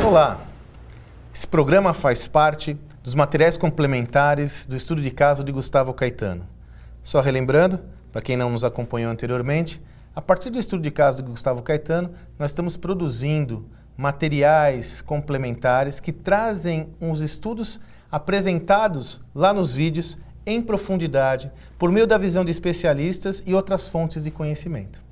Olá! Esse programa faz parte dos materiais complementares do estudo de caso de Gustavo Caetano. Só relembrando, para quem não nos acompanhou anteriormente, a partir do estudo de caso de Gustavo Caetano, nós estamos produzindo materiais complementares que trazem uns estudos apresentados lá nos vídeos em profundidade, por meio da visão de especialistas e outras fontes de conhecimento.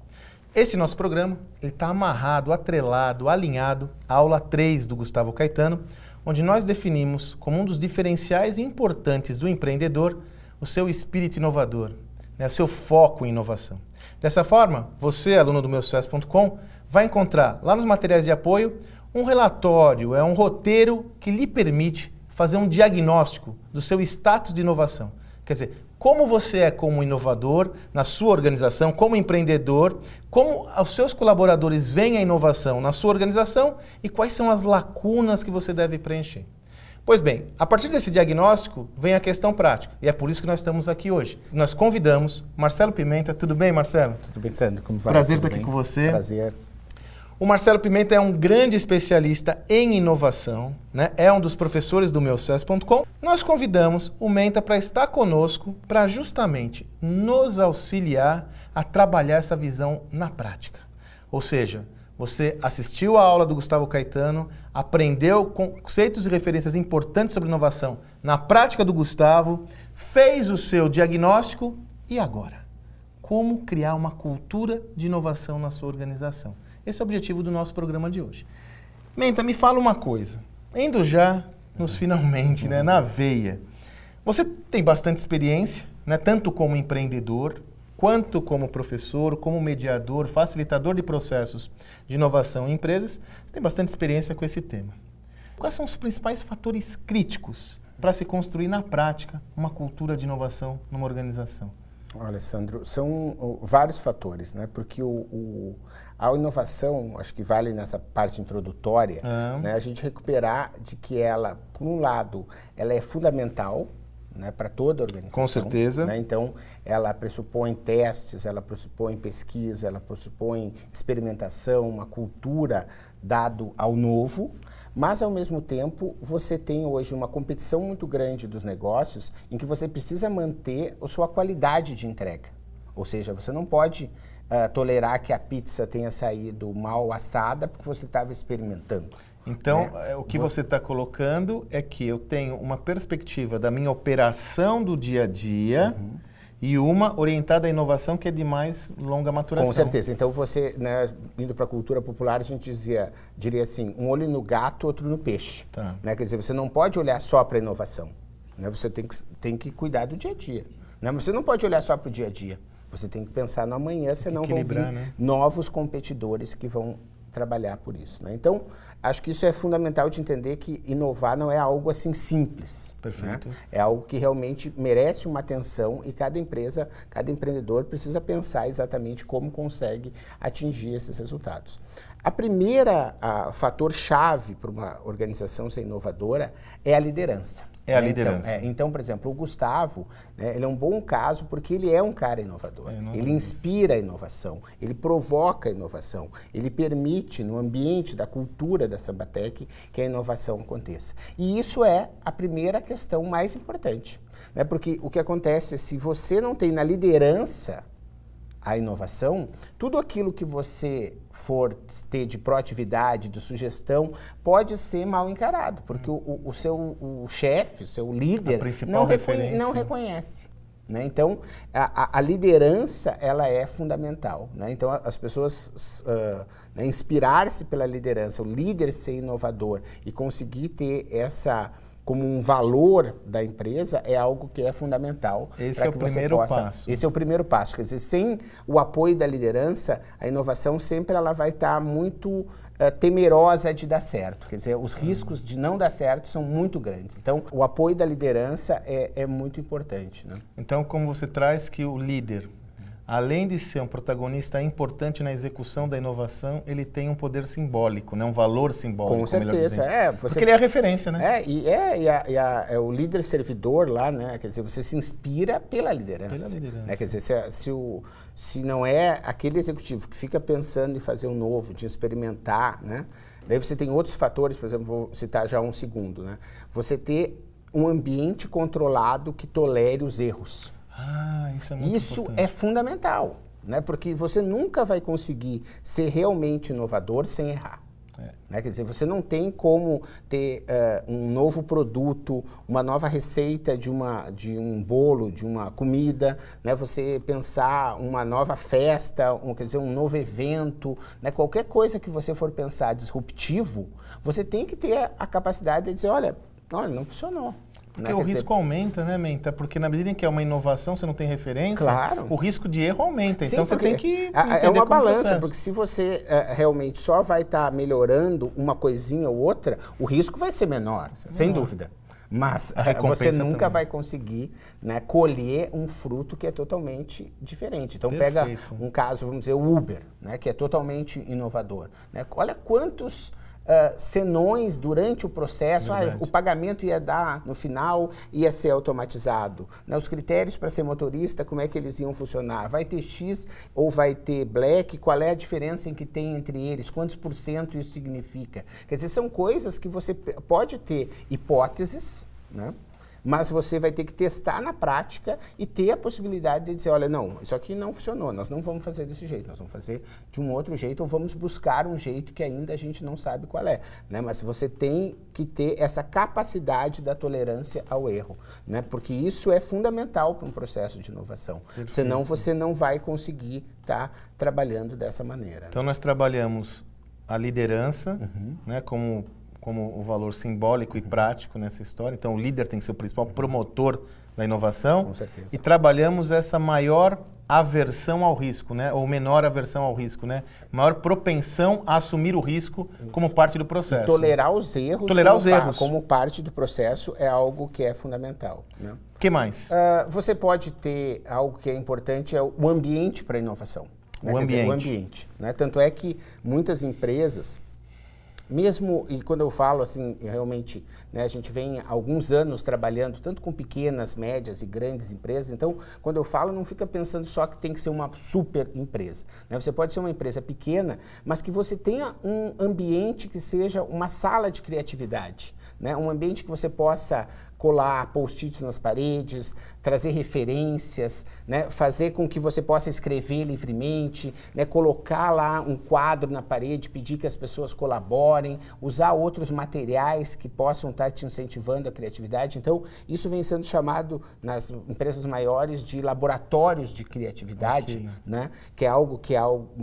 Esse nosso programa está amarrado, atrelado, alinhado à aula 3 do Gustavo Caetano, onde nós definimos como um dos diferenciais importantes do empreendedor o seu espírito inovador, o seu foco em inovação. Dessa forma, você, aluno do meusucesso.com, vai encontrar lá nos materiais de apoio um relatório, um roteiro que lhe permite fazer um diagnóstico do seu status de inovação. Quer dizer, como você é como inovador na sua organização, como empreendedor, como os seus colaboradores veem a inovação na sua organização e quais são as lacunas que você deve preencher. Pois bem, a partir desse diagnóstico vem a questão prática e é por isso que nós estamos aqui hoje. Nós convidamos Marcelo Pimenta. Tudo bem, Marcelo? Tudo bem, Sandro? Como vai? Prazer estar aqui com você. Prazer. O Marcelo Pimenta é um grande especialista em inovação, né? É um dos professores do meusucesso.com. Nós convidamos o Menta para estar conosco para justamente nos auxiliar a trabalhar essa visão na prática. Ou seja, você assistiu a aula do Gustavo Caetano, aprendeu conceitos e referências importantes sobre inovação na prática do Gustavo, fez o seu diagnóstico e agora? Como criar uma cultura de inovação na sua organização? Esse é o objetivo do nosso programa de hoje. Menta, me fala uma coisa. Indo já nos finalmente, né, na veia. Você tem bastante experiência, né, tanto como empreendedor, quanto como professor, como mediador, facilitador de processos de inovação em empresas. Você tem bastante experiência com esse tema. Quais são os principais fatores críticos para se construir na prática uma cultura de inovação numa organização? Olha, Sandro, são vários fatores, né? Porque a inovação, acho que vale nessa parte introdutória, né? A gente recuperar de que ela, por um lado, ela é fundamental, né, para toda a organização. Com certeza. Né? Então, ela pressupõe testes, ela pressupõe pesquisa, ela pressupõe experimentação, uma cultura dado ao novo. Mas, ao mesmo tempo, você tem hoje uma competição muito grande dos negócios em que você precisa manter a sua qualidade de entrega. Ou seja, você não pode tolerar que a pizza tenha saído mal assada porque você estava experimentando. Então, o que você está colocando é que eu tenho uma perspectiva da minha operação do dia a dia e uma orientada à inovação que é de mais longa maturação. Com certeza. Então, você, né, indo para a cultura popular, a gente diria assim, um olho no gato, outro no peixe. Tá. Né? Quer dizer, você não pode olhar só para a inovação. Né? Você tem que cuidar do dia a dia. Né? Você não pode olhar só para o dia a dia. Você tem que pensar no amanhã, senão vão vir, né, novos competidores que vão trabalhar por isso, né? Então, acho que isso é fundamental de entender que inovar não é algo assim simples. Perfeito. Né? É algo que realmente merece uma atenção e cada empresa, cada empreendedor precisa pensar exatamente como consegue atingir esses resultados. A primeira fator-chave para uma organização ser inovadora é a liderança. É a liderança. Então, por exemplo, o Gustavo, né, ele é um bom caso porque ele é um cara inovador. Ele inspira a inovação, ele provoca a inovação, ele permite no ambiente da cultura da Sambatec que a inovação aconteça. E isso é a primeira questão mais importante, né, porque o que acontece é se você não tem na liderança a inovação, tudo aquilo que você for ter de proatividade, de sugestão, pode ser mal encarado, porque o seu chefe, o seu líder, não reconhece. Né? Então, a liderança, ela é fundamental. Né? Então, as pessoas inspirar-se pela liderança, o líder ser inovador e conseguir ter essa como um valor da empresa é algo que é fundamental. Esse é o primeiro passo. Esse é o primeiro passo. Quer dizer, sem o apoio da liderança, a inovação sempre ela vai estar muito temerosa de dar certo. Quer dizer, os riscos de não dar certo são muito grandes. Então, o apoio da liderança é muito importante. Né? Então, como você traz que o líder, além de ser um protagonista importante na execução da inovação, ele tem um poder simbólico, né? Um valor simbólico. Com certeza. Porque ele é a referência, né? É o líder servidor lá, né? Quer dizer, você se inspira pela liderança. Pela liderança. Né? Quer dizer, se não é aquele executivo que fica pensando em fazer um novo, de experimentar, né? Daí você tem outros fatores, por exemplo, vou citar já um segundo, né? Você ter um ambiente controlado que tolere os erros. Isso é muito importante. É fundamental, né? Porque você nunca vai conseguir ser realmente inovador sem errar. Né? Quer dizer, você não tem como ter um novo produto, uma nova receita de um bolo, de uma comida, né? Você pensar uma nova festa, quer dizer, um novo evento, né? Qualquer coisa que você for pensar disruptivo, você tem que ter a capacidade de dizer, olha, não funcionou. Porque o risco aumenta, né, Menta? Porque na medida em que é uma inovação, você não tem referência, claro, o risco de erro aumenta. Sim, então você tem que é uma balança, porque se você realmente só vai estar melhorando uma coisinha ou outra, o risco vai ser menor, sem dúvida. Mas você nunca vai conseguir, né, colher um fruto que é totalmente diferente. Então pega um caso, vamos dizer, o Uber, né, que é totalmente inovador. Né? Olha quantos senões durante o processo, o pagamento ia dar, no final, ia ser automatizado. Né? Os critérios para ser motorista, como é que eles iam funcionar? Vai ter X ou vai ter Black? Qual é a diferença em que tem entre eles? Quantos por cento isso significa? Quer dizer, são coisas que você pode ter hipóteses, né? Mas você vai ter que testar na prática e ter a possibilidade de dizer, olha, não, isso aqui não funcionou, nós não vamos fazer desse jeito, nós vamos fazer de um outro jeito ou vamos buscar um jeito que ainda a gente não sabe qual é, né? Mas você tem que ter essa capacidade da tolerância ao erro, né? Porque isso é fundamental para um processo de inovação. Perfeito. Senão você não vai conseguir estar trabalhando dessa maneira. Então nós trabalhamos a liderança, né, como o valor simbólico e prático nessa história. Então, o líder tem que ser o principal promotor da inovação. Com certeza. E trabalhamos essa maior aversão ao risco, né? Ou menor aversão ao risco, né? Maior propensão a assumir o risco como parte do processo. E tolerar os erros, como parte do processo é algo que é fundamental. Né? O que mais? Você pode ter algo que é importante, é o ambiente para a inovação. Né? O ambiente. Né? Tanto é que muitas empresas... Mesmo, e quando eu falo assim, realmente, né, a gente vem há alguns anos trabalhando tanto com pequenas, médias e grandes empresas, então, quando eu falo, não fica pensando só que tem que ser uma super empresa. Né? Você pode ser uma empresa pequena, mas que você tenha um ambiente que seja uma sala de criatividade, né? Um ambiente que você possa colar post-its nas paredes, trazer referências, né? Fazer com que você possa escrever livremente, né? Colocar lá um quadro na parede, pedir que as pessoas colaborem, usar outros materiais que possam estar te incentivando a criatividade. Então, isso vem sendo chamado nas empresas maiores de laboratórios de criatividade, né? Que é algo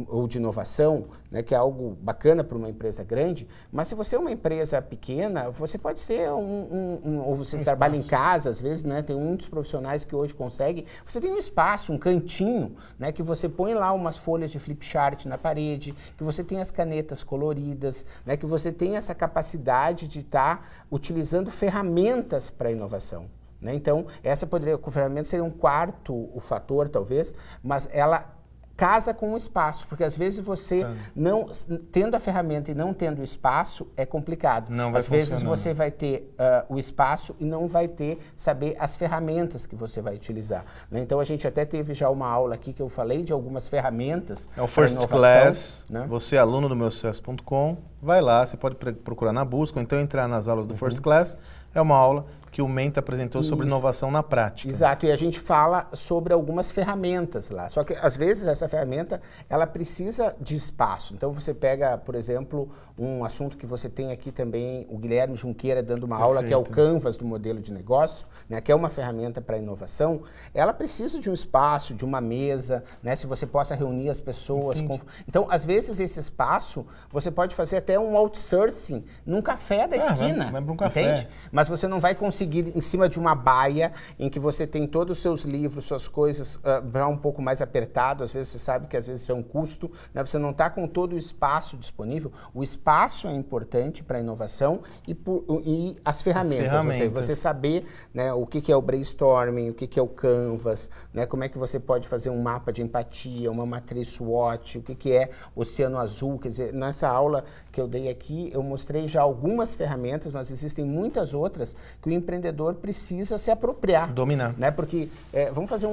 ou de inovação, né? Que é algo bacana para uma empresa grande, mas se você é uma empresa pequena, você pode ser ou você trabalha em casa, às vezes, né? Tem muitos profissionais que hoje conseguem. Você tem um espaço, um cantinho, né? Que você põe lá umas folhas de flip chart na parede, que você tem as canetas coloridas, né? Que você tem essa capacidade de estar utilizando ferramentas para a inovação. Né? Então, a ferramenta seria um quarto fator, talvez, mas ela casa com o espaço, porque às vezes você não tendo a ferramenta e não tendo o espaço é complicado. Às vezes você vai ter o espaço e não vai saber as ferramentas que você vai utilizar. Né? Então a gente até teve já uma aula aqui que eu falei de algumas ferramentas. É o First Class, né? Você é aluno do meusucesso.com, vai lá, você pode procurar na busca ou então entrar nas aulas do First Class. É uma aula que o Menta apresentou sobre inovação na prática. Exato, e a gente fala sobre algumas ferramentas lá. Só que, às vezes, essa ferramenta, ela precisa de espaço. Então, você pega, por exemplo, um assunto que você tem aqui também, o Guilherme Junqueira dando uma aula, que é o Canvas do modelo de negócio, né, que é uma ferramenta para inovação. Ela precisa de um espaço, de uma mesa, né, se você possa reunir as pessoas. Então, às vezes, esse espaço, você pode fazer até um outsourcing num café da esquina, vai para um café. Entende? Mas você não vai conseguir em cima de uma baia em que você tem todos os seus livros, suas coisas já um pouco mais apertado, às vezes você sabe que às vezes isso é um custo, né? Você não está com todo o espaço disponível. O espaço é importante para a inovação e as ferramentas. Você saber, né, o que é o brainstorming, o que é o Canvas, né, como é que você pode fazer um mapa de empatia, uma matriz SWOT, o que é Oceano Azul. Quer dizer, nessa aula que eu dei aqui, eu mostrei já algumas ferramentas, mas existem muitas outras que o empreendedor precisa se apropriar. Dominar. Né? Porque, vamos fazer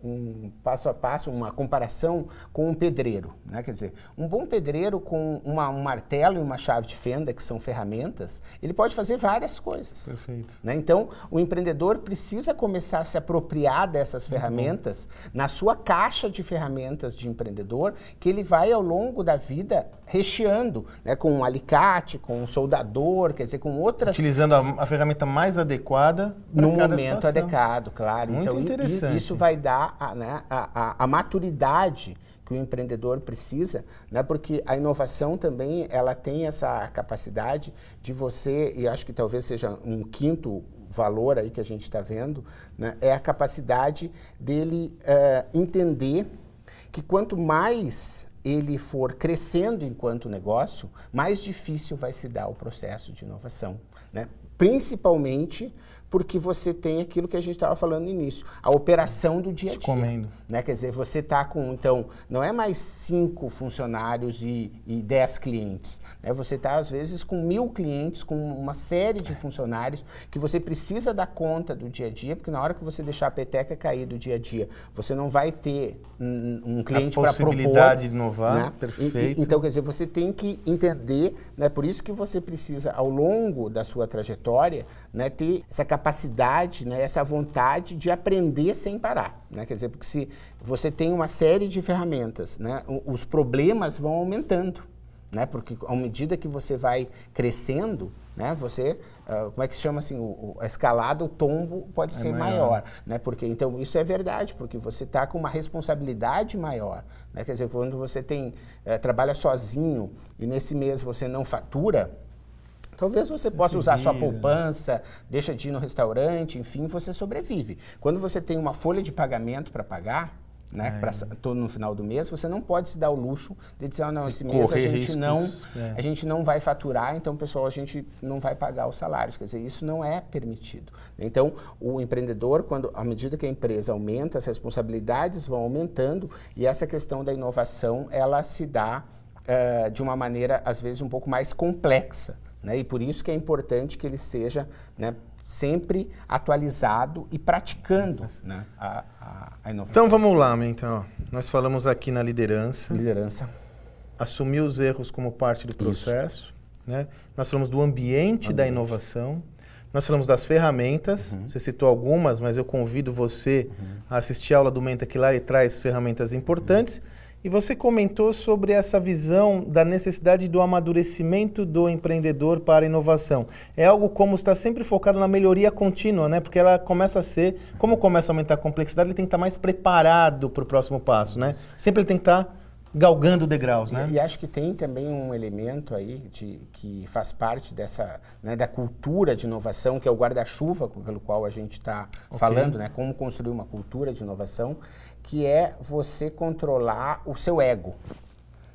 um passo a passo, uma comparação com um pedreiro, né? Quer dizer, um bom pedreiro com um martelo e uma chave de fenda, que são ferramentas, ele pode fazer várias coisas. Perfeito. Né? Então, o empreendedor precisa começar a se apropriar dessas ferramentas na sua caixa de ferramentas de empreendedor, que ele vai ao longo da vida recheando, né? Com um alicate, com um soldador, quer dizer, com outras... Utilizando a ferramenta mais adequada no para cada momento situação. adequado, claro. Muito então, interessante. Isso vai dar a maturidade que o empreendedor precisa, né? Porque a inovação também ela tem essa capacidade de você, e acho que talvez seja um quinto valor aí que a gente está vendo, né? É a capacidade dele entender que quanto mais ele for crescendo enquanto negócio, mais difícil vai se dar o processo de inovação, né? Principalmente porque você tem aquilo que a gente estava falando no início, a operação do dia a dia. Comendo. Né? Quer dizer, você está com, então, não é mais 5 funcionários e 10 clientes. Né? Você está, às vezes, com 1000 clientes, com uma série de funcionários que você precisa dar conta do dia a dia, porque na hora que você deixar a peteca cair do dia a dia, você não vai ter um cliente para propor. A possibilidade de inovar, né? Perfeito. Então, quer dizer, você tem que entender, né? Por isso que você precisa, ao longo da sua trajetória, né, ter essa capacidade, né, essa vontade de aprender sem parar. Né? Quer dizer, porque se você tem uma série de ferramentas, né, os problemas vão aumentando. Né? Porque à medida que você vai crescendo, né, você, como é que se chama assim, a escalada, o tombo pode ser maior. Né? Porque, então, isso é verdade, porque você está com uma responsabilidade maior. Né? Quer dizer, quando você trabalha sozinho e nesse mês você não fatura, talvez você possa usar sua poupança, deixa de ir no restaurante, enfim, você sobrevive. Quando você tem uma folha de pagamento para pagar, né, no final do mês, você não pode se dar o luxo de dizer, não, esse mês a gente não vai faturar, então, pessoal, a gente não vai pagar os salários. Quer dizer, isso não é permitido. Então, o empreendedor, à medida que a empresa aumenta, as responsabilidades vão aumentando e essa questão da inovação, ela se dá de uma maneira, às vezes, um pouco mais complexa. Né? E por isso que é importante que ele seja, né, sempre atualizado e praticando, né, a inovação. Então vamos lá, então. Nós falamos aqui na liderança. Assumir os erros como parte do processo. Né? Nós falamos do ambiente da inovação. Nós falamos das ferramentas. Você citou algumas, mas eu convido você a assistir a aula do Menta, que lá ele traz ferramentas importantes. E você comentou sobre essa visão da necessidade do amadurecimento do empreendedor para a inovação. É algo como está sempre focado na melhoria contínua, né? Porque ela começa a ser, como começa a aumentar a complexidade, ele tem que estar mais preparado para o próximo passo, né? Sempre ele tem que estar galgando degraus, né? E acho que tem também um elemento aí que faz parte dessa, né, da cultura de inovação, que é o guarda-chuva pelo qual a gente está falando, né? Como construir uma cultura de inovação, que é você controlar o seu ego,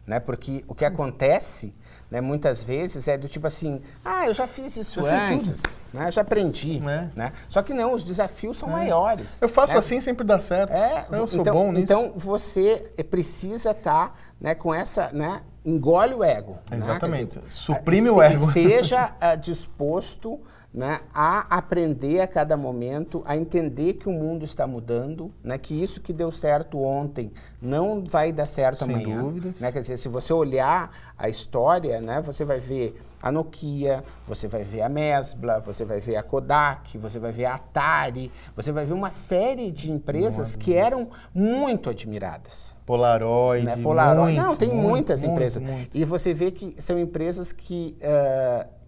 né? Porque o que acontece, né, muitas vezes é do tipo assim, eu já fiz isso antes, né? Eu já aprendi, né? Só que não, os desafios são maiores. Eu faço assim, sempre dá certo. Eu sou bom nisso. Então você precisa estar, né, com essa, né, engole o ego. Exatamente. Né? Dizer, suprime o ego. Esteja disposto, né, a aprender a cada momento, a entender que o mundo está mudando, né, que isso que deu certo ontem não vai dar certo amanhã. Sem dúvidas. Né? Quer dizer, se você olhar a história, né, você vai ver a Nokia, você vai ver a Mesbla, você vai ver a Kodak, você vai ver a Atari, você vai ver uma série de empresas que eram muito admiradas. Polaroid, né? Polaroid. Muito, não, tem muitas muito, empresas. Muito. E você vê que são empresas que,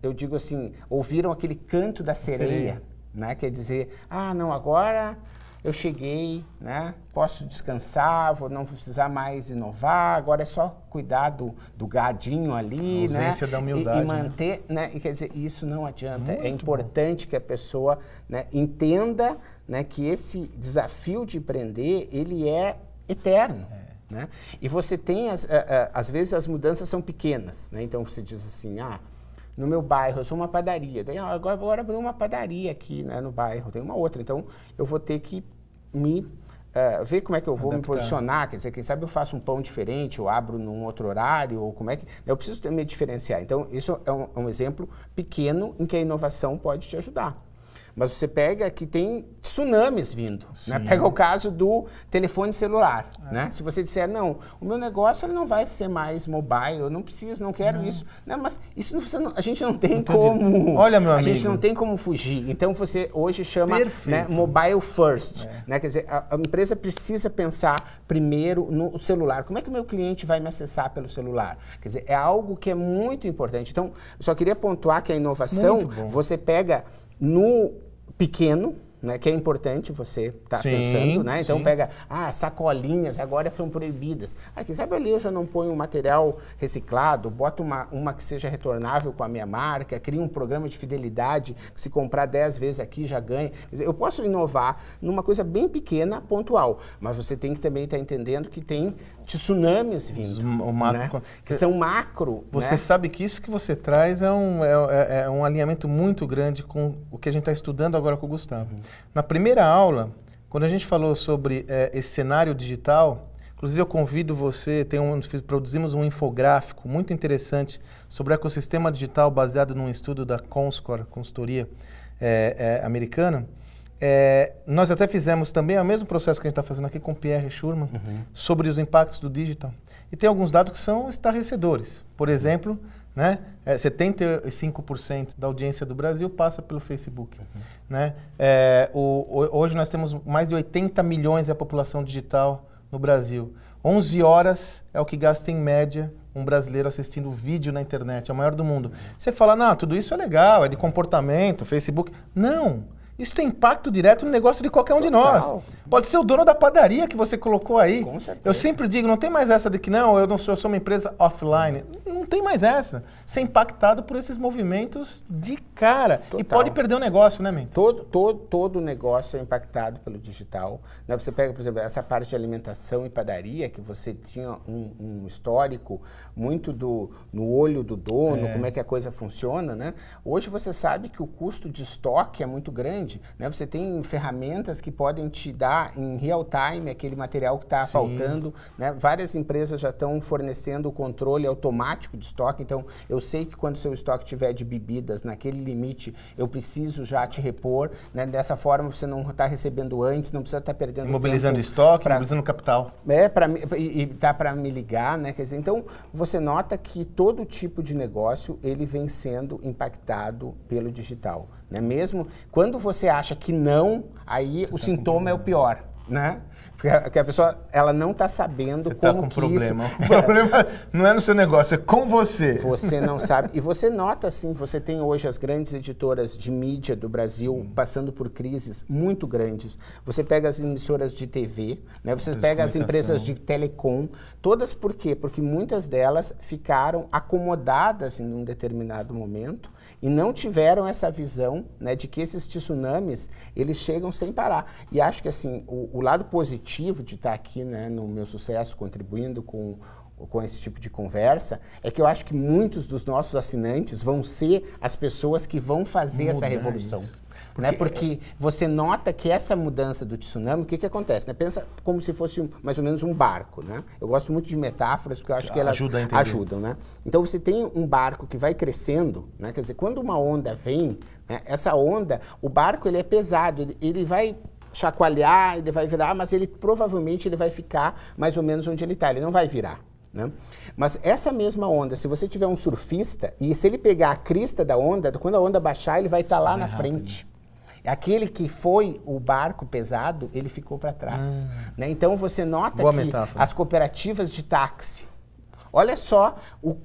eu digo assim, ouviram aquele canto da sereia. Né? Quer dizer, não, agora eu cheguei, né? Posso descansar, vou não precisar mais inovar, agora é só cuidar do gadinho ali, a ausência, né? Da humildade, e manter, né? E quer dizer, isso não adianta. É importante que a pessoa, né, entenda, né, que esse desafio de empreender, ele é eterno. Né? E você tem, às vezes as mudanças são pequenas, né? Então você diz assim, no meu bairro, eu sou uma padaria, daí, agora abriu uma padaria aqui, né, no bairro, tem uma outra, então eu vou ter que ver como é que eu vou me posicionar, quer dizer, quem sabe eu faço um pão diferente, ou abro num outro horário, ou como é que... Eu preciso me diferenciar. Então, isso é um exemplo pequeno em que a inovação pode te ajudar. mas você pega que tem tsunamis vindo. Né? Pega o caso do telefone celular. Né? Se você disser, não, o meu negócio ele não vai ser mais mobile, eu não preciso, não quero isso. Não, mas isso a gente não tem como... Olha, meu amigo. A gente não tem como fugir. Então, você hoje chama, né, mobile first. Né? Quer dizer, a empresa precisa pensar primeiro no celular. Como é que o meu cliente vai me acessar pelo celular? Quer dizer, é algo que é muito importante. Então, eu só queria pontuar que a inovação, você pega no pequeno, né, que é importante você estar pensando, né? Então pega, sacolinhas agora são proibidas. Quem sabe ali eu já não ponho um material reciclado, boto uma que seja retornável com a minha marca, crio um programa de fidelidade, que se comprar 10 vezes aqui já ganha. Quer dizer, eu posso inovar numa coisa bem pequena, pontual, mas você tem que também estar entendendo que tem tsunamis vindo, né? Que são macro. Você sabe que isso que você traz é um alinhamento muito grande com o que a gente está estudando agora com o Gustavo. Na primeira aula, quando a gente falou sobre esse cenário digital, inclusive eu convido você, produzimos um infográfico muito interessante sobre o ecossistema digital baseado num estudo da Comscore, consultoria americana. Nós até fizemos também o mesmo processo que a gente está fazendo aqui com o Pierre Schurman, sobre os impactos do digital. E tem alguns dados que são estarrecedores. Por exemplo, né, 75% da audiência do Brasil passa pelo Facebook. Né? Hoje nós temos mais de 80 milhões da população digital no Brasil. 11 horas é o que gasta em média um brasileiro assistindo vídeo na internet, é o maior do mundo. Você fala, não, tudo isso é legal, é de comportamento, Facebook. Não! Isso tem impacto direto no negócio de qualquer um de nós. Pode ser o dono da padaria que você colocou aí. Com certeza. Eu sempre digo, não tem mais essa de que não, eu sou uma empresa offline. Não tem mais essa. Ser impactado por esses movimentos de cara. Total. E pode perder o negócio, né, Mento? Todo negócio é impactado pelo digital. Né? Você pega, por exemplo, essa parte de alimentação e padaria, que você tinha um histórico muito no olho do dono, como é que a coisa funciona, né? Hoje você sabe que o custo de estoque é muito grande. Né? Você tem ferramentas que podem te dar em real time aquele material que está faltando. Né? Várias empresas já estão fornecendo o controle automático de estoque. Então, eu sei que quando o seu estoque tiver de bebidas naquele limite, eu preciso já te repor. Né? Dessa forma, você não está recebendo antes, não precisa estar perdendo mobilizando estoque, mobilizando capital. E tá para me ligar. Né? Quer dizer, então, você nota que todo tipo de negócio ele vem sendo impactado pelo digital. Né? Mesmo quando você acha que não, aí o sintoma é o pior, né? Porque a pessoa ela não está sabendo você como tá com que problema. isso... O problema não é no seu negócio, é com você. Você não sabe. E você nota, assim, você tem hoje as grandes editoras de mídia do Brasil passando por crises muito grandes. Você pega as emissoras de TV, né? Você pega as empresas de telecom, todas por quê? Porque muitas delas ficaram acomodadas em um determinado momento e não tiveram essa visão, né, de que esses tsunamis, eles chegam sem parar. E acho que assim, o lado positivo de estar aqui, né, no meu sucesso, contribuindo com esse tipo de conversa, é que eu acho que muitos dos nossos assinantes vão ser as pessoas que vão fazer essa revolução. Porque você nota que essa mudança do tsunami, o que acontece? Né? Pensa como se fosse mais ou menos um barco. Né? Eu gosto muito de metáforas, porque eu acho que elas ajudam. Né? Então você tem um barco que vai crescendo, né? Quer dizer, quando uma onda vem, né, essa onda, o barco ele é pesado, ele vai chacoalhar, ele vai virar, mas provavelmente ele vai ficar mais ou menos onde ele está, ele não vai virar. Né? Mas essa mesma onda, se você tiver um surfista, e se ele pegar a crista da onda, quando a onda baixar, ele vai estar lá na frente. Aquele que foi o barco pesado, ele ficou para trás. Né? Então você nota as cooperativas de táxi, olha só o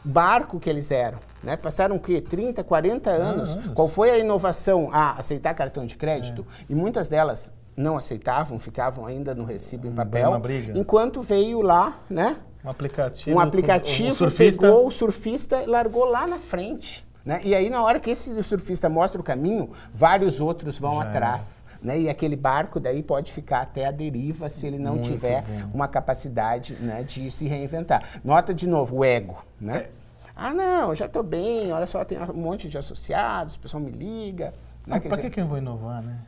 barco que eles eram. Né? Passaram o quê? 30, 40 anos. Qual foi a inovação? Aceitar cartão de crédito. E muitas delas não aceitavam, ficavam ainda no recibo em papel. Enquanto veio lá, né? Um aplicativo pegou o surfista e largou lá na frente. Né? E aí, na hora que esse surfista mostra o caminho, vários outros vão atrás. Né? E aquele barco daí pode ficar até a deriva se ele não tiver uma capacidade, né, de se reinventar. Nota de novo o ego. Né? Não, eu já estou bem, olha só, tem um monte de associados, o pessoal me liga. Né? Para que eu vou inovar, né?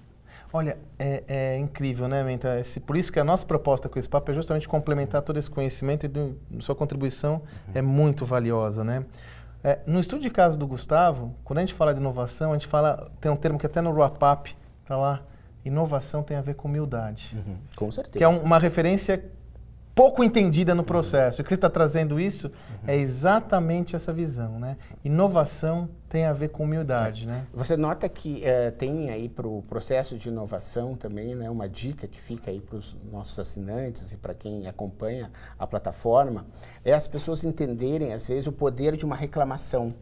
Olha, é incrível, né, Menta? Por isso que a nossa proposta com esse papo é justamente complementar todo esse conhecimento e sua contribuição é muito valiosa, né? No estudo de caso do Gustavo, quando a gente fala de inovação, a gente fala, tem um termo que até no wrap-up está lá, inovação tem a ver com humildade. Com certeza. Que é uma referência pouco entendida no processo. O que você está trazendo isso é exatamente essa visão, né? Inovação tem a ver com humildade, né? Você nota que tem aí para o processo de inovação também, né, uma dica que fica aí para os nossos assinantes e para quem acompanha a plataforma, é as pessoas entenderem, às vezes, o poder de uma reclamação.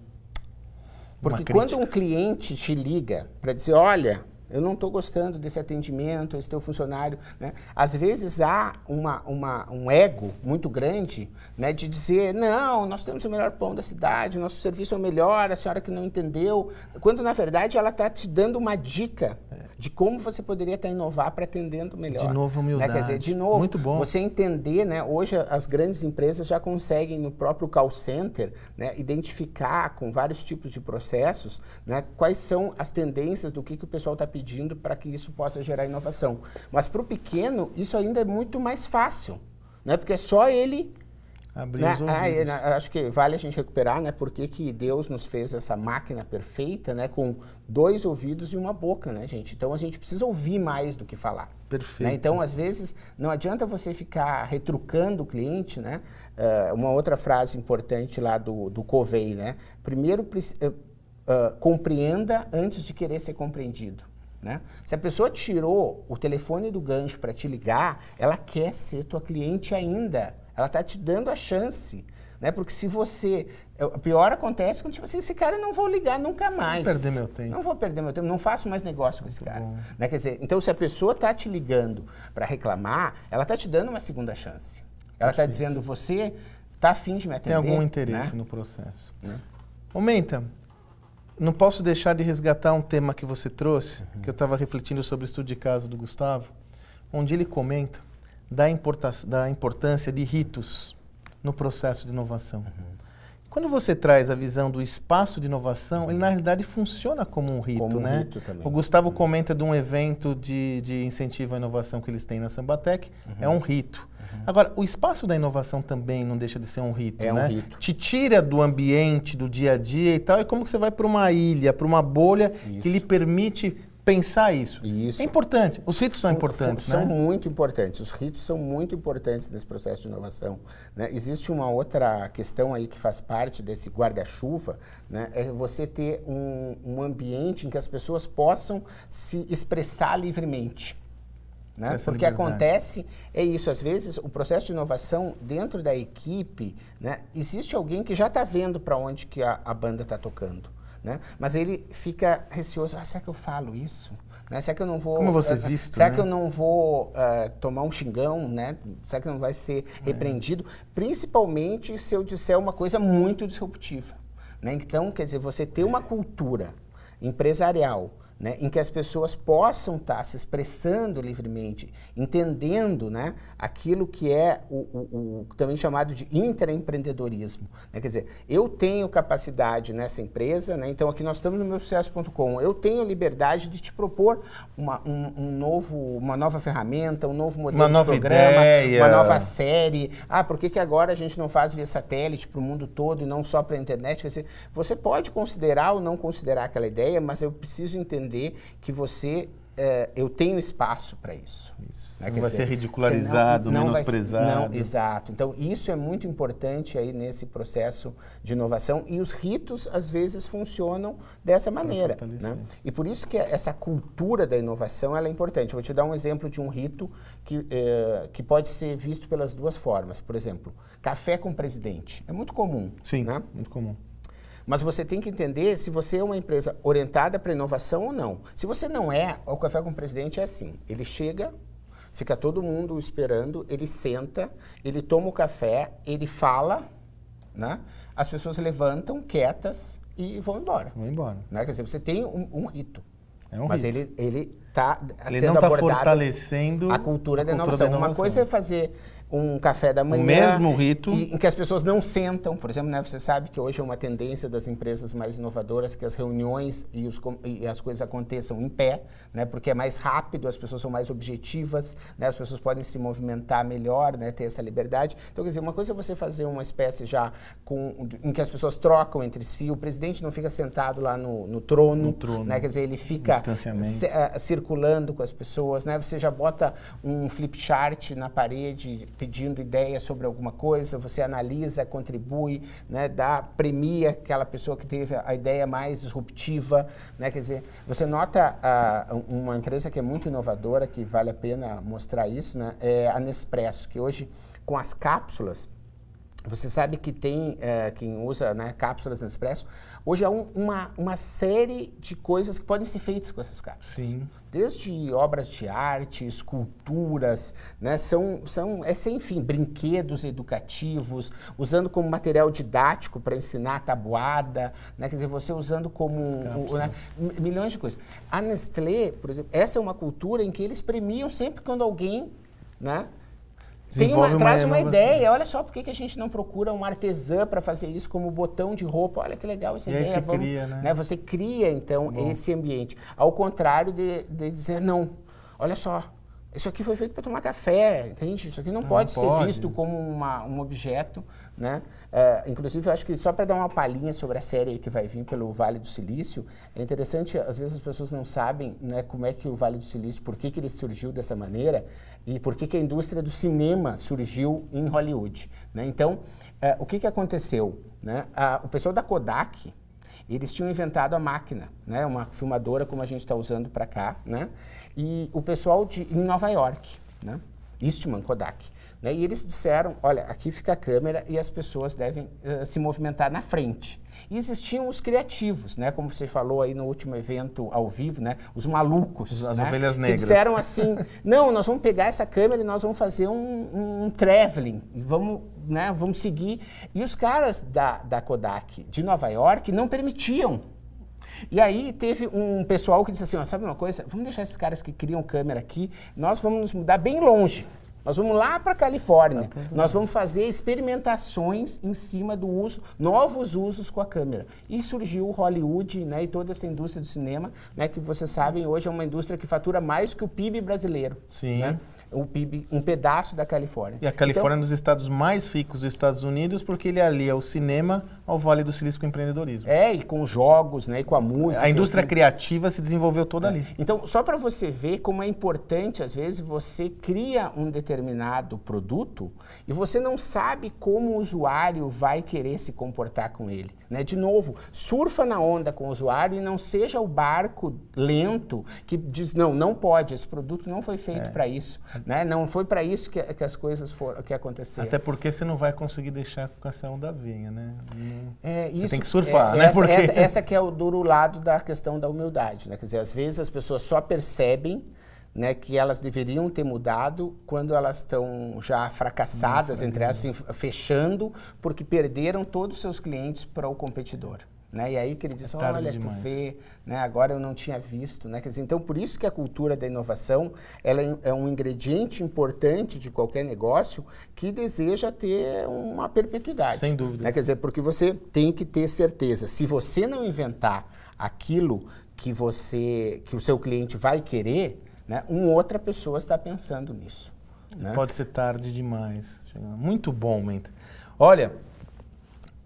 Porque quando um cliente te liga para dizer, olha, eu não estou gostando desse atendimento, esse teu funcionário, né? Às vezes há um ego muito grande, né, de dizer, não, nós temos o melhor pão da cidade, nosso serviço é o melhor, a senhora que não entendeu, quando na verdade ela está te dando uma dica de como você poderia estar inovar para atendendo melhor. De novo, humildade. Né? Quer dizer, de novo, muito bom. Você entender, né, hoje as grandes empresas já conseguem no próprio call center, né, identificar com vários tipos de processos, né, quais são as tendências do que o pessoal está pedindo para que isso possa gerar inovação. Mas para o pequeno, isso ainda é muito mais fácil, né, porque é só ele... Abrir os ouvidos. Acho que vale a gente recuperar, né? Porque que Deus nos fez essa máquina perfeita, né? Com 2 ouvidos e uma boca, né, gente? Então a gente precisa ouvir mais do que falar. Perfeito. Né? Então, às vezes, não adianta você ficar retrucando o cliente, né? Uma outra frase importante lá do Covey, né? Primeiro, compreenda antes de querer ser compreendido. Né? Se a pessoa tirou o telefone do gancho para te ligar, ela quer ser tua cliente ainda. Ela está te dando a chance, né? Porque se você... O pior acontece quando, tipo assim, esse cara não vou ligar nunca mais. Não vou perder meu tempo. Não vou perder meu tempo, não faço mais negócio com esse cara. Né? Quer dizer, então se a pessoa está te ligando para reclamar, ela está te dando uma segunda chance. Ela está dizendo, você está afim de me atender? Tem algum interesse, né, no processo. Né? Menta, não posso deixar de resgatar um tema que você trouxe, que eu estava refletindo sobre o estudo de caso do Gustavo, onde ele comenta da importância de ritos no processo de inovação. Quando você traz a visão do espaço de inovação, ele na realidade funciona como um rito, como né? Um rito também. O Gustavo comenta de um evento de incentivo à inovação que eles têm na Sambatec, é um rito. Agora, o espaço da inovação também não deixa de ser um rito, né? Um rito. Te tira do ambiente, do dia a dia e tal, é como que você vai para uma ilha, para uma bolha que lhe permite pensar isso. É importante. Os ritos são importantes, né? São muito importantes. Os ritos são muito importantes nesse processo de inovação. Né? Existe uma outra questão aí que faz parte desse guarda-chuva, né? É você ter um ambiente em que as pessoas possam se expressar livremente. Né? Porque acontece, é isso, às vezes o processo de inovação dentro da equipe, né, existe alguém que já está vendo para onde que a banda está tocando. Né? Mas ele fica receoso, será que eu falo isso? Né? Será que eu não vou... Como eu vou ser visto, será né? que eu não vou tomar um xingão? Né? Será que não vai ser repreendido? Principalmente se eu disser uma coisa muito disruptiva. Né? Então, quer dizer, você ter uma cultura empresarial, né, em que as pessoas possam estar se expressando livremente, entendendo, né, aquilo que é o também chamado de intraempreendedorismo. Né? Quer dizer, eu tenho capacidade nessa empresa, né, então aqui nós estamos no meusucesso.com, eu tenho a liberdade de te propor uma nova ferramenta, um novo modelo de programa, uma nova série. Por que agora a gente não faz via satélite para o mundo todo e não só para a internet? Quer dizer, você pode considerar ou não considerar aquela ideia, mas eu preciso entender que eu tenho espaço para isso. Né? Não vai ser ridicularizado, menosprezado. Exato. Então, isso é muito importante aí nesse processo de inovação e os ritos, às vezes, funcionam dessa maneira. Né? E por isso que essa cultura da inovação ela é importante. Eu vou te dar um exemplo de um rito que pode ser visto pelas duas formas. Por exemplo, café com o presidente. É muito comum. Sim, né? Muito comum. Mas você tem que entender se você é uma empresa orientada para inovação ou não. Se você não é, o Café com o Presidente é assim. Ele chega, fica todo mundo esperando, ele senta, ele toma o café, ele fala, né? As pessoas levantam quietas e vão embora. Vão embora. Né? Quer dizer, você tem um rito. É um mas rito. ele está Ele sendo não está abordado fortalecendo a cultura da inovação. Uma coisa é fazer um café da manhã. O mesmo rito. Em que as pessoas não sentam. Por exemplo, né, você sabe que hoje é uma tendência das empresas mais inovadoras que as reuniões e as coisas aconteçam em pé, né, porque é mais rápido, as pessoas são mais objetivas, né, as pessoas podem se movimentar melhor, né, ter essa liberdade. Então, quer dizer, uma coisa é você fazer uma espécie já em que as pessoas trocam entre si, o presidente não fica sentado lá no trono, né, quer dizer, ele fica circulando com as pessoas, né, você já bota um flip chart na parede pedindo ideias sobre alguma coisa, você analisa, contribui, né, premia aquela pessoa que teve a ideia mais disruptiva, né, quer dizer, você nota uma empresa que é muito inovadora, que vale a pena mostrar isso, né, é a Nespresso, que hoje, com as cápsulas, você sabe que tem quem usa, né, cápsulas Nespresso. Hoje há uma série de coisas que podem ser feitas com essas cápsulas. Sim. Desde obras de arte, esculturas, né, enfim, brinquedos educativos, usando como material didático para ensinar tabuada, né, quer dizer, você usando como né, milhões de coisas. A Nestlé, por exemplo, essa é uma cultura em que eles premiam sempre quando alguém, né, traz uma ideia. Olha só, por que a gente não procura uma artesã para fazer isso como botão de roupa? Olha que legal essa ideia. Aí você cria, né? Você cria, então, esse ambiente. Ao contrário de dizer, não, olha só, isso aqui foi feito para tomar café, entende? Isso aqui não pode ser visto como um objeto, né? Inclusive, eu acho que só para dar uma palhinha sobre a série que vai vir pelo Vale do Silício, é interessante, às vezes as pessoas não sabem, né, como é que o Vale do Silício, por que ele surgiu dessa maneira e por que a indústria do cinema surgiu em Hollywood, né? Então, o que aconteceu, né? O pessoal da Kodak, eles tinham inventado a máquina, né, uma filmadora como a gente está usando para cá, né, e o pessoal em Nova York, né, Eastman Kodak, né, e eles disseram, olha, aqui fica a câmera e as pessoas devem se movimentar na frente. E existiam os criativos, né, como você falou aí no último evento ao vivo, né, os malucos, as né, ovelhas negras. que disseram assim, não, nós vamos pegar essa câmera e nós vamos fazer um traveling, e vamos seguir. E os caras da Kodak de Nova York não permitiam. E aí teve um pessoal que disse assim, ó, sabe uma coisa, vamos deixar esses caras que criam câmera aqui, nós vamos nos mudar bem longe. Nós vamos lá para a Califórnia, nós vamos fazer experimentações em cima do novos usos com a câmera. E surgiu o Hollywood, né, e toda essa indústria do cinema, né, que vocês sabem, hoje é uma indústria que fatura mais que o PIB brasileiro. Sim. Né? O PIB, um pedaço da Califórnia. E a Califórnia é um dos estados mais ricos dos Estados Unidos porque ele alia o cinema ao Vale do Silício com o empreendedorismo. E com os jogos, né, e com a música. A indústria criativa se desenvolveu toda ali. Então, só para você ver como é importante, às vezes, você cria um determinado produto e você não sabe como o usuário vai querer se comportar com ele. Né? De novo, surfa na onda com o usuário e não seja o barco lento que diz, não pode, esse produto não foi feito para isso. Né? Não foi para isso que as coisas que aconteceram. Até porque você não vai conseguir deixar com essa onda vinha, né? Você isso, tem que surfar, né? Essa que é o duro lado da questão da humildade. Né? Quer dizer, às vezes as pessoas só percebem, né, que elas deveriam ter mudado quando elas estão já fracassadas, entre elas, assim, fechando, porque perderam todos os seus clientes para o competidor. Né? E aí que ele diz, olha, tu vê, né? Agora eu não tinha visto. Né? Quer dizer, então, por isso que a cultura da inovação ela é um ingrediente importante de qualquer negócio que deseja ter uma perpetuidade. Sem dúvida. Né? Quer dizer, porque você tem que ter certeza. Se você não inventar aquilo que o seu cliente vai querer, né? Outra pessoa está pensando nisso. Né? Pode ser tarde demais. Muito bom, Menta. Olha...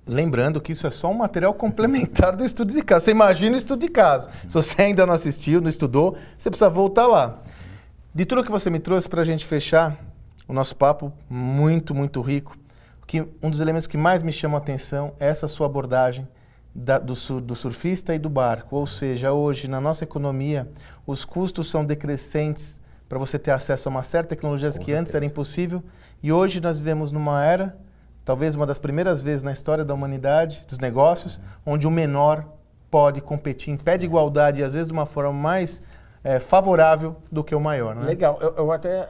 Lembrando que isso é só um material complementar do estudo de caso. Você imagina o estudo de caso. Se você ainda não assistiu, não estudou, você precisa voltar lá. De tudo que você me trouxe para a gente fechar o nosso papo, muito, muito rico, um dos elementos que mais me chama a atenção é essa sua abordagem do surfista e do barco. Ou seja, hoje, na nossa economia, os custos são decrescentes para você ter acesso a uma certa tecnologia que antes era impossível. E hoje nós vivemos numa era... talvez uma das primeiras vezes na história da humanidade, dos negócios, onde o menor pode competir em pé de igualdade e às vezes de uma forma mais favorável do que o maior. Né? Legal. Eu vou até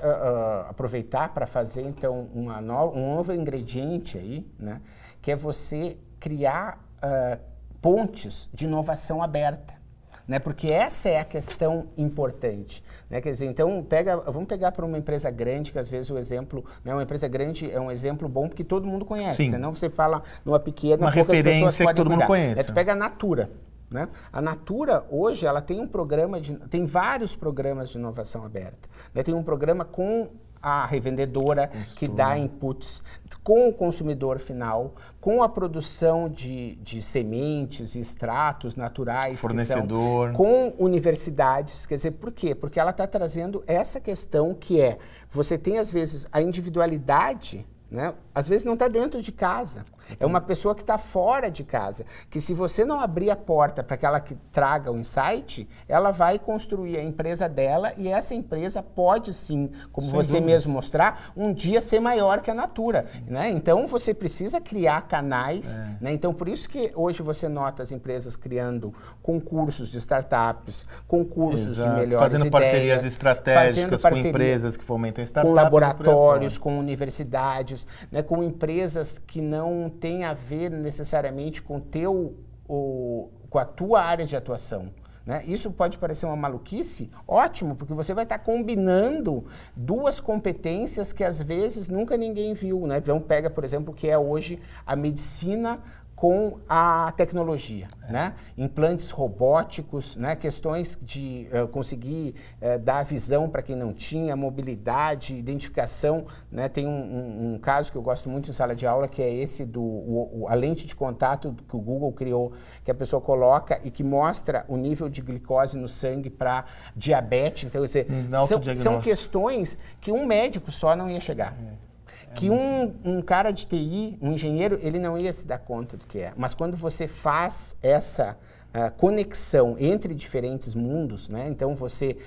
aproveitar para fazer então um novo ingrediente aí, né, que é você criar pontes de inovação aberta. né? Porque essa é a questão importante, né? Quer dizer, então vamos pegar para uma empresa grande, que às vezes o exemplo, né, uma empresa grande é um exemplo bom porque todo mundo conhece, Sim. senão você fala numa pequena, uma poucas pessoas referência podem que todo mundo cuidar. conhece. Tu pega a Natura. Né? A Natura, hoje, ela tem tem vários programas de inovação aberta. Né? Tem um programa com a revendedora, que dá inputs, com o consumidor final, com a produção de sementes e extratos naturais, fornecedor, com universidades. Quer dizer, por quê? Porque ela está trazendo essa questão que é, você tem, às vezes, a individualidade, né? Às vezes não está dentro de casa. É uma pessoa que está fora de casa. Que se você não abrir a porta para aquela que traga o insight, ela vai construir a empresa dela e essa empresa pode sim, como sem você dúvidas. mesmo mostrar, um dia ser maior que a Natura. Né? Então você precisa criar canais. Né? Então por isso que hoje você nota as empresas criando concursos de startups, concursos de melhores fazendo ideias, parcerias estratégicas com empresas que fomentam startups, com laboratórios, com universidades, né, com empresas que não têm a ver necessariamente com com a tua área de atuação. Né? Isso pode parecer uma maluquice? Ótimo, porque você vai estar combinando duas competências que às vezes nunca ninguém viu. Né? Então pega, por exemplo, o que é hoje a medicina com a tecnologia, né? Implantes robóticos, né? Questões de conseguir dar visão para quem não tinha, mobilidade, identificação, né? Tem um caso que eu gosto muito em sala de aula, que é esse a lente de contato que o Google criou, que a pessoa coloca e que mostra o nível de glicose no sangue para diabetes. Então, quer dizer, são questões que um médico só não ia chegar. Que um cara de TI, um engenheiro, ele não ia se dar conta do que é. Mas quando você faz essa conexão entre diferentes mundos, né? Então você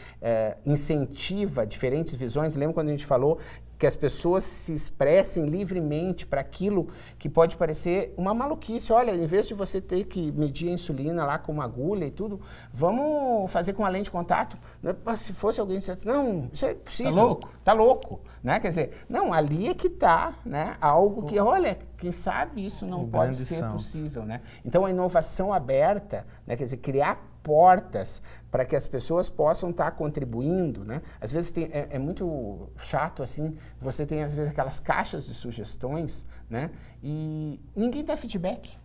incentiva diferentes visões. Lembra quando a gente falou que as pessoas se expressem livremente para aquilo que pode parecer uma maluquice. Olha, em vez de você ter que medir a insulina lá com uma agulha e tudo, vamos fazer com uma lente de contato. Se fosse alguém que dissesse, não, isso é possível. Tá louco? Tá louco. Né? Quer dizer, não, ali é que está, né? Algo que, olha, quem sabe isso não pode ser possível. Né? Então, a inovação aberta, né? Quer dizer, criar portas para que as pessoas possam estar contribuindo, né? Às vezes é muito chato, assim, você tem às vezes aquelas caixas de sugestões, né? E ninguém dá feedback.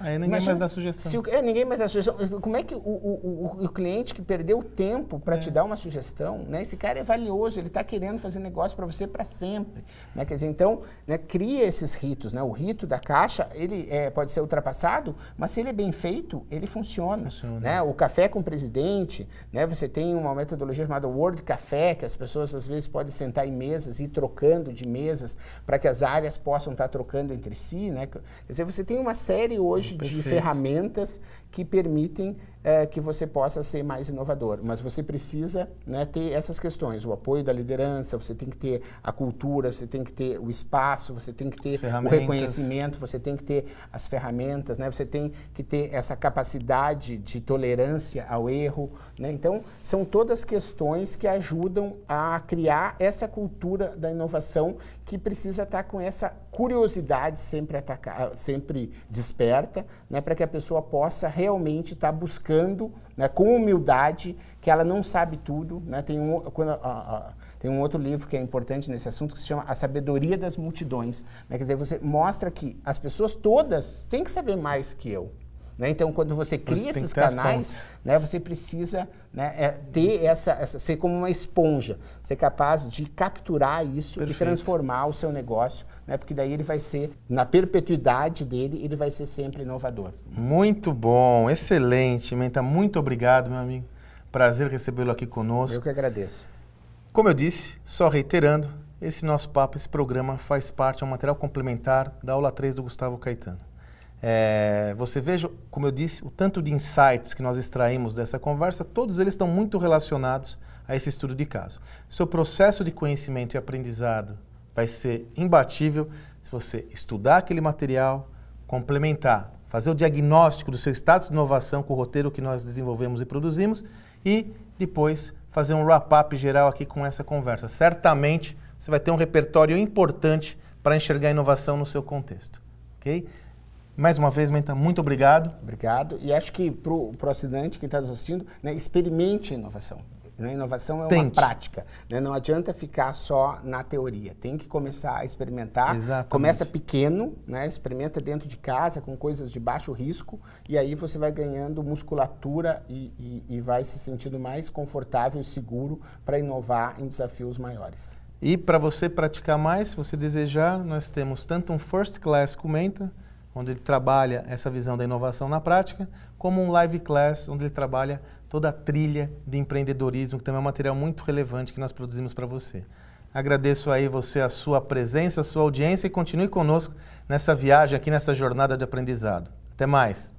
Aí ninguém mais dá sugestão. Ninguém mais dá sugestão. Como é que o cliente que perdeu tempo para te dar uma sugestão, né? Esse cara é valioso, ele está querendo fazer negócio para você para sempre. Né? Quer dizer, então, né, cria esses ritos. Né? O rito da caixa, ele pode ser ultrapassado, mas se ele é bem feito, ele funciona. Né? O café com o presidente, né? Você tem uma metodologia chamada World Café, que as pessoas às vezes podem sentar em mesas e ir trocando de mesas para que as áreas possam estar trocando entre si. Né? Quer dizer, você tem uma série hoje de ferramentas que permitem que você possa ser mais inovador. Mas você precisa, né, ter essas questões, o apoio da liderança, você tem que ter a cultura, você tem que ter o espaço, você tem que ter o reconhecimento, você tem que ter as ferramentas, né, você tem que ter essa capacidade de tolerância ao erro. Né? Então, são todas questões que ajudam a criar essa cultura da inovação que precisa estar com essa curiosidade sempre desperta, né, para que a pessoa possa realmente estar buscando, né, com humildade, que ela não sabe tudo. Né? Tem um outro livro que é importante nesse assunto que se chama A Sabedoria das Multidões. Né? Quer dizer, você mostra que as pessoas todas têm que saber mais que eu. Né? Então, quando você cria esses canais, né, você precisa, né, ter ser como uma esponja, ser capaz de capturar isso e transformar o seu negócio, né, porque daí ele vai ser, na perpetuidade dele, ele vai ser sempre inovador. Muito bom, excelente, Menta. Muito obrigado, meu amigo. Prazer recebê-lo aqui conosco. Eu que agradeço. Como eu disse, só reiterando, esse nosso papo, esse programa faz parte, é um material complementar da aula 3 do Gustavo Caetano. Você veja, como eu disse, o tanto de insights que nós extraímos dessa conversa, todos eles estão muito relacionados a esse estudo de caso. Seu processo de conhecimento e aprendizado vai ser imbatível se você estudar aquele material, complementar, fazer o diagnóstico do seu status de inovação com o roteiro que nós desenvolvemos e produzimos e depois fazer um wrap-up geral aqui com essa conversa. Certamente você vai ter um repertório importante para enxergar a inovação no seu contexto. Ok? Mais uma vez, Menta, muito obrigado. Obrigado. E acho que para o assinante, quem está nos assistindo, né, experimente a inovação. A inovação é uma prática, né? Não adianta ficar só na teoria, tem que começar a experimentar. Exatamente. Começa pequeno, né? Experimenta dentro de casa com coisas de baixo risco e aí você vai ganhando musculatura e vai se sentindo mais confortável e seguro para inovar em desafios maiores. E para você praticar mais, se você desejar, nós temos tanto um First Class com Menta, onde ele trabalha essa visão da inovação na prática, como um Live Class, onde ele trabalha toda a trilha de empreendedorismo, que também é um material muito relevante que nós produzimos para você. Agradeço aí você, a sua presença, a sua audiência e continue conosco nessa viagem aqui, nessa jornada de aprendizado. Até mais!